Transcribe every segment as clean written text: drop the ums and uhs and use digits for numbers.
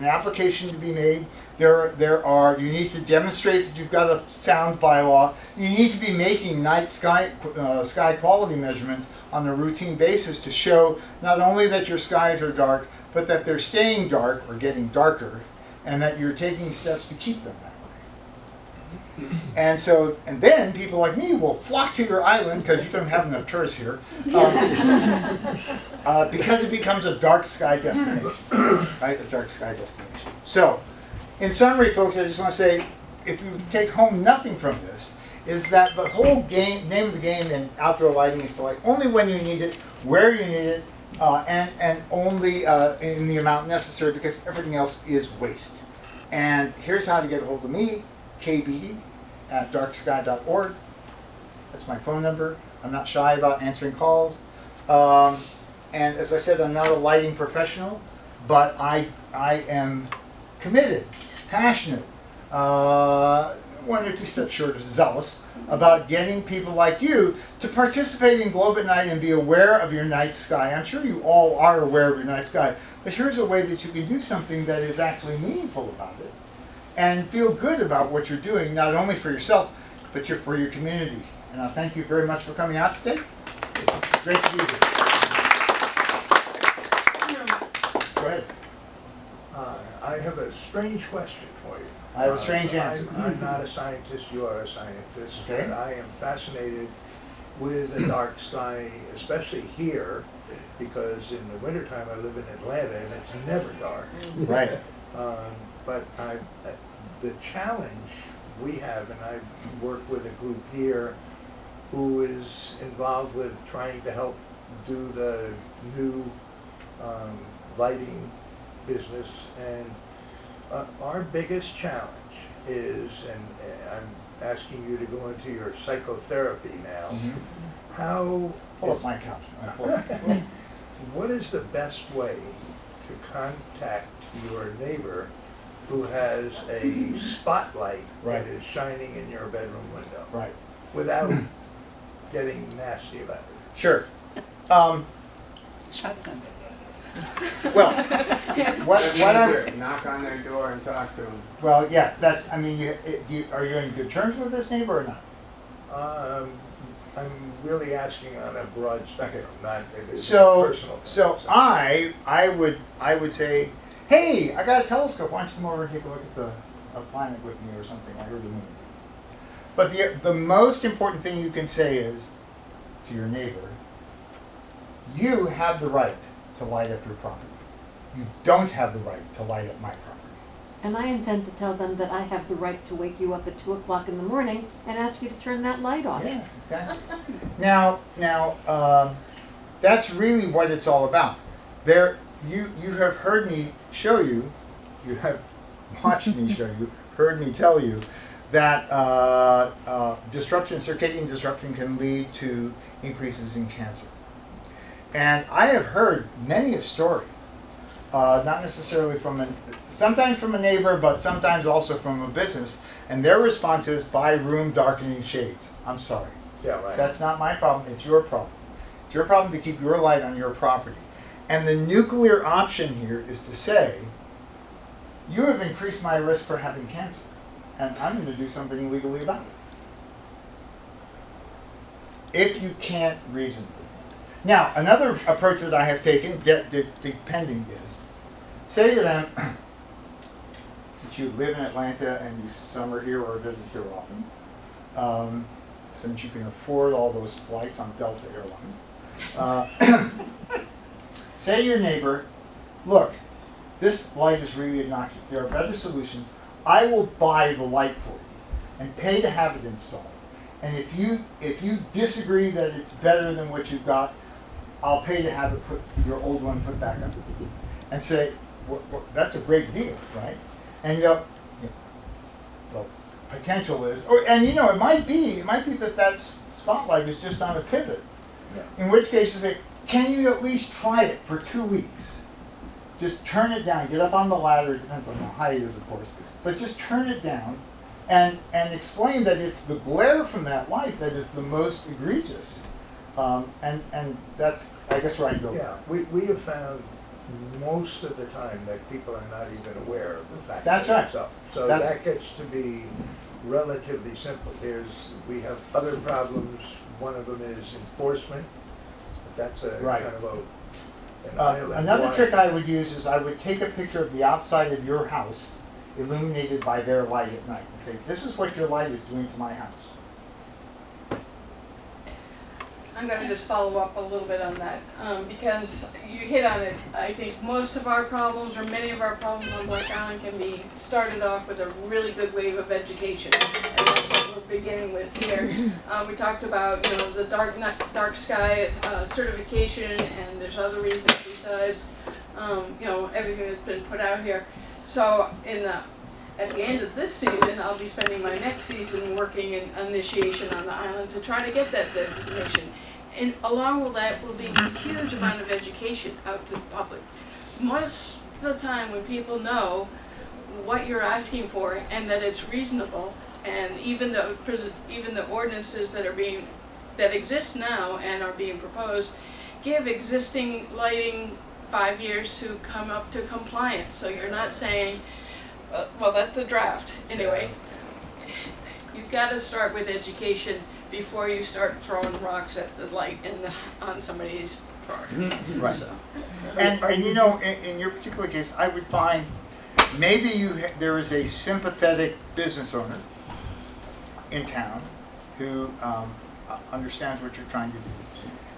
An application to be made. You need to demonstrate that you've got a sound bylaw. You need to be making night sky quality measurements on a routine basis to show not only that your skies are dark, but that they're staying dark or getting darker, and that you're taking steps to keep them that way. And then people like me will flock to your island because you don't have enough tourists here, because it becomes a dark sky destination, right? A dark sky destination. So, in summary, folks, I just want to say, if you take home nothing from this, is that the whole name of the game in outdoor lighting is to light only when you need it, where you need it, and only in the amount necessary, because everything else is waste. And here's how to get a hold of me, Beatty at darksky.org. That's my phone number. I'm not shy about answering calls. And as I said, I'm not a lighting professional, but I am committed, passionate, one or two steps short of zealous, about getting people like you to participate in Globe at Night and be aware of your night sky. I'm sure you all are aware of your night sky, but here's a way that you can do something that is actually meaningful about it and feel good about what you're doing, not only for yourself, but for your community. And I thank you very much for coming out today. It's great to be here. Go ahead. I have a strange question for you. I have a strange answer. I'm not a scientist, you are a scientist, Okay. but I am fascinated with the dark sky, especially here, because in the wintertime I live in Atlanta and it's never dark. Right. But the challenge we have, and I work with a group here who is involved with trying to help do the new lighting business, and our biggest challenge is, and I'm asking you to go into your psychotherapy now, how Pull up my couch. what is the best way to contact your neighbor who has a spotlight Right. that is shining in your bedroom window, Right. without getting nasty about it? Sure. Shotgun. Well, what I knock on their door and talk to them. well, yeah, that's. I mean, are you in good terms with this neighbor or not? I'm really asking on a broad spectrum, not So, personal. I would say, hey, I got a telescope. Why don't you come over and take a look at a planet with me or something, like, or the moon? But the most important thing you can say is to your neighbor, you have the right to light up your property. You don't have the right to light up my property. And I intend to tell them that I have the right to wake you up at 2 o'clock in the morning and ask you to turn that light off. Yeah, exactly. Now, that's really what it's all about. You have heard me show you, you have watched me show you, heard me tell you that circadian disruption can lead to increases in cancer. And I have heard many a story, not necessarily sometimes from a neighbor, but sometimes also from a business, and their response is, buy room darkening shades. I'm sorry. Yeah, right. That's not my problem, it's your problem. It's your problem to keep your light on your property. And the nuclear option here is to say, you have increased my risk for having cancer, and I'm going to do something legally about it. If you can't reason with me. Now, another approach that I have taken, depending, is, say to them, since you live in Atlanta and you summer here or visit here often, since you can afford all those flights on Delta Airlines, say to your neighbor, look, this light is really obnoxious. There are better solutions. I will buy the light for you and pay to have it installed. And if you disagree that it's better than what you've got, I'll pay to have your old one put back up. And say, well, that's a great deal, right? And the potential is, it might be that spotlight is just on a pivot. Yeah. In which case you say, can you at least try it for 2 weeks? Just turn it down, get up on the ladder, it depends on how high it is, of course, but just turn it down and explain that it's the glare from that light that is the most egregious. And that's, I guess, where I go. Yeah, we have found most of the time that people are not even aware of the fact That's that right. it's up. So That's- that gets to be relatively simple. We have other problems. One of them is enforcement. But that's a Right. kind of an island. Another Why- trick I would use is I would take a picture of the outside of your house illuminated by their light at night and say, this is what your light is doing to my house. I'm gonna just follow up a little bit on that, because you hit on it. I think most of our problems, or many of our problems on Black Island can be started off with a really good wave of education. And that's what we're beginning with here. We talked about, the dark sky certification, and there's other reasons besides, everything that's been put out here. So at the end of this season, I'll be spending my next season working in initiation on the island to try to get that designation. And along with that will be a huge amount of education out to the public. Most of the time when people know what you're asking for and that it's reasonable, and even the ordinances that exist now and are being proposed give existing lighting 5 years to come up to compliance. So you're not saying, well, that's the draft, anyway. You've got to start with education before you start throwing rocks at the light on somebody's property. Right. So, And in your particular case, I would find maybe there is a sympathetic business owner in town who understands what you're trying to do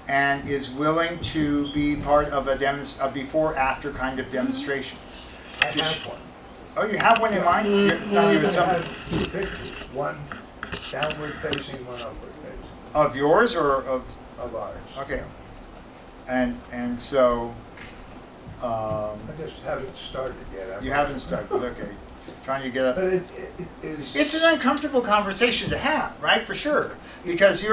and is willing to be part of a before-after kind of demonstration. I have one. Oh, you have one in mind? It's not even I some have two pictures, one downward facing, one upward facing, of yours or of of ours. okay, and so I just haven't started yet. you haven't started. Okay, trying to get up. But it is. It's an uncomfortable conversation to have, right? For sure, because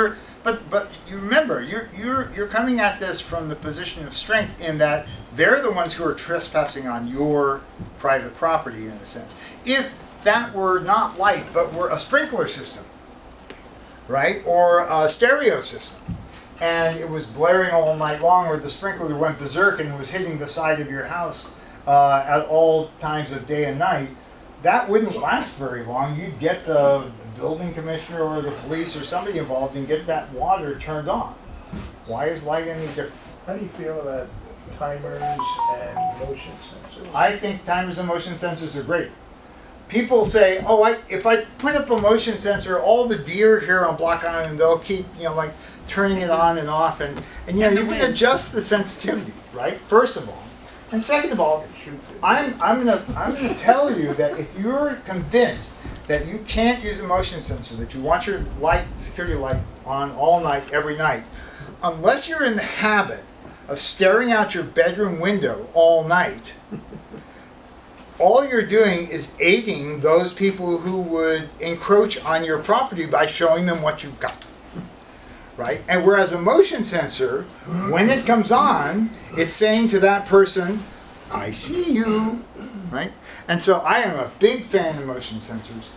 but you remember you're coming at this from the position of strength in that they're the ones who are trespassing on your private property in a sense. If that were not light but were a sprinkler system, right, or a stereo system, and it was blaring all night long, or the sprinkler went berserk and was hitting the side of your house at all times of day and night, that wouldn't last very long. You'd get the building commissioner or the police or somebody involved and get that water turned on. Why is light any different? How do you feel about timers and motion sensors? I think timers and motion sensors are great. People say, oh, if I put up a motion sensor, all the deer here on Block Island, they'll keep, like turning it on and off, and you can adjust the sensitivity, right? First of all, and second of all, I'm gonna tell you that if you're convinced that you can't use a motion sensor, that you want your security light on all night, every night, unless you're in the habit of staring out your bedroom window all night, all you're doing is aiding those people who would encroach on your property by showing them what you've got. Right? And whereas a motion sensor, when it comes on, it's saying to that person, I see you. Right? And so I am a big fan of motion sensors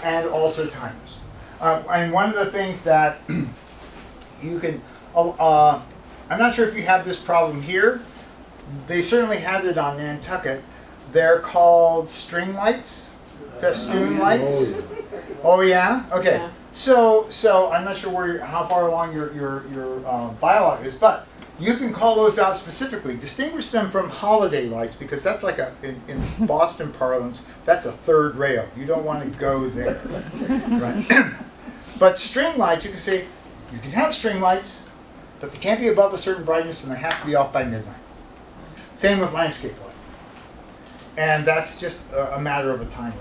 and also timers. And one of the things that you can, I'm not sure if you have this problem here. They certainly had it on Nantucket. They're called string lights, festoon lights. Oh yeah, okay. Yeah. So I'm not sure how far along your bylaw is, but you can call those out specifically. Distinguish them from holiday lights because that's like in Boston parlance, that's a third rail. You don't want to go there, right? But string lights, you can say you can have string lights, but they can't be above a certain brightness and they have to be off by midnight. Same with landscape lights. And that's just a matter of a timer.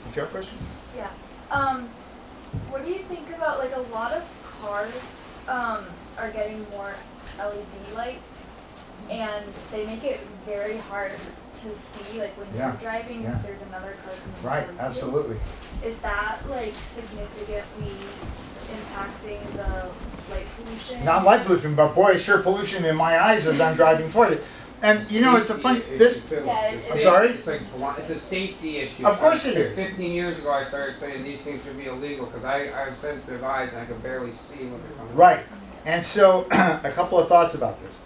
Did you have a question? Yeah. What do you think about, like, a lot of cars are getting more LED lights, and they make it very hard to see, like, when Yeah, you're driving, yeah. if there's another car coming Right, towards you. absolutely. Is that, like, significantly impacting the light pollution? Not light pollution, but boy, sure pollution in my eyes as I'm driving toward it. And it's a funny, this, I'm sorry? It's a safety issue. Of course it is. 15 years ago, I started saying these things should be illegal because I have sensitive eyes and I can barely see when they're coming. Right. And so, a couple of thoughts about this.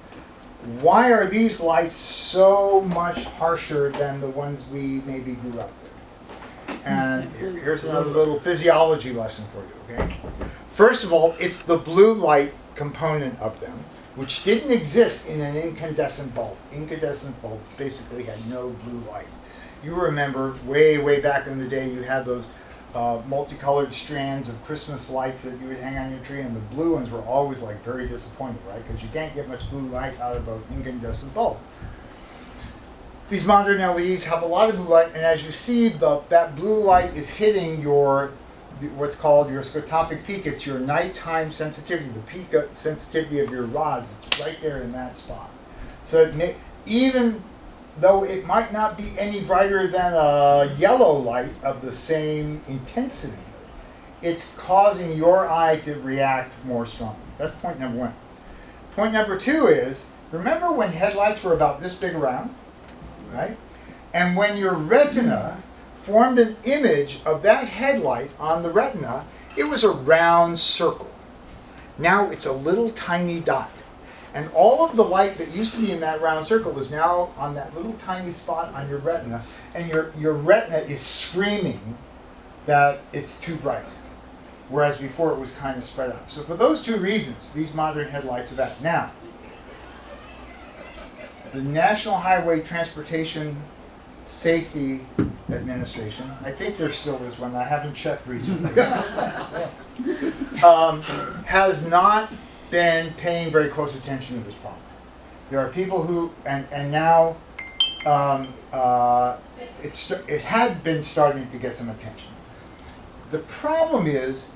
Why are these lights so much harsher than the ones we maybe grew up with? And here's another little physiology lesson for you, okay? First of all, it's the blue light component of them, which didn't exist in an incandescent bulb. Incandescent bulbs basically had no blue light. You remember way, way back in the day, you had those multicolored strands of Christmas lights that you would hang on your tree, and the blue ones were always like very disappointing, right? Because you can't get much blue light out of an incandescent bulb. These modern LEDs have a lot of blue light, and as you see, that blue light is hitting what's called your scotopic peak. It's your nighttime sensitivity, the peak sensitivity of your rods. It's right there in that spot. So even though it might not be any brighter than a yellow light of the same intensity, it's causing your eye to react more strongly. That's point number one. Point number two is, remember when headlights were about this big around, right? And when your retina formed an image of that headlight on the retina, it was a round circle. Now it's a little tiny dot. And all of the light that used to be in that round circle is now on that little tiny spot on your retina, and your retina is screaming that it's too bright, whereas before it was kind of spread out. So for those two reasons, these modern headlights are bad. Now, the National Highway Transportation Safety Administration, I think there still is one, I haven't checked recently, has not been paying very close attention to this problem. There are people who, and now it had been starting to get some attention. The problem is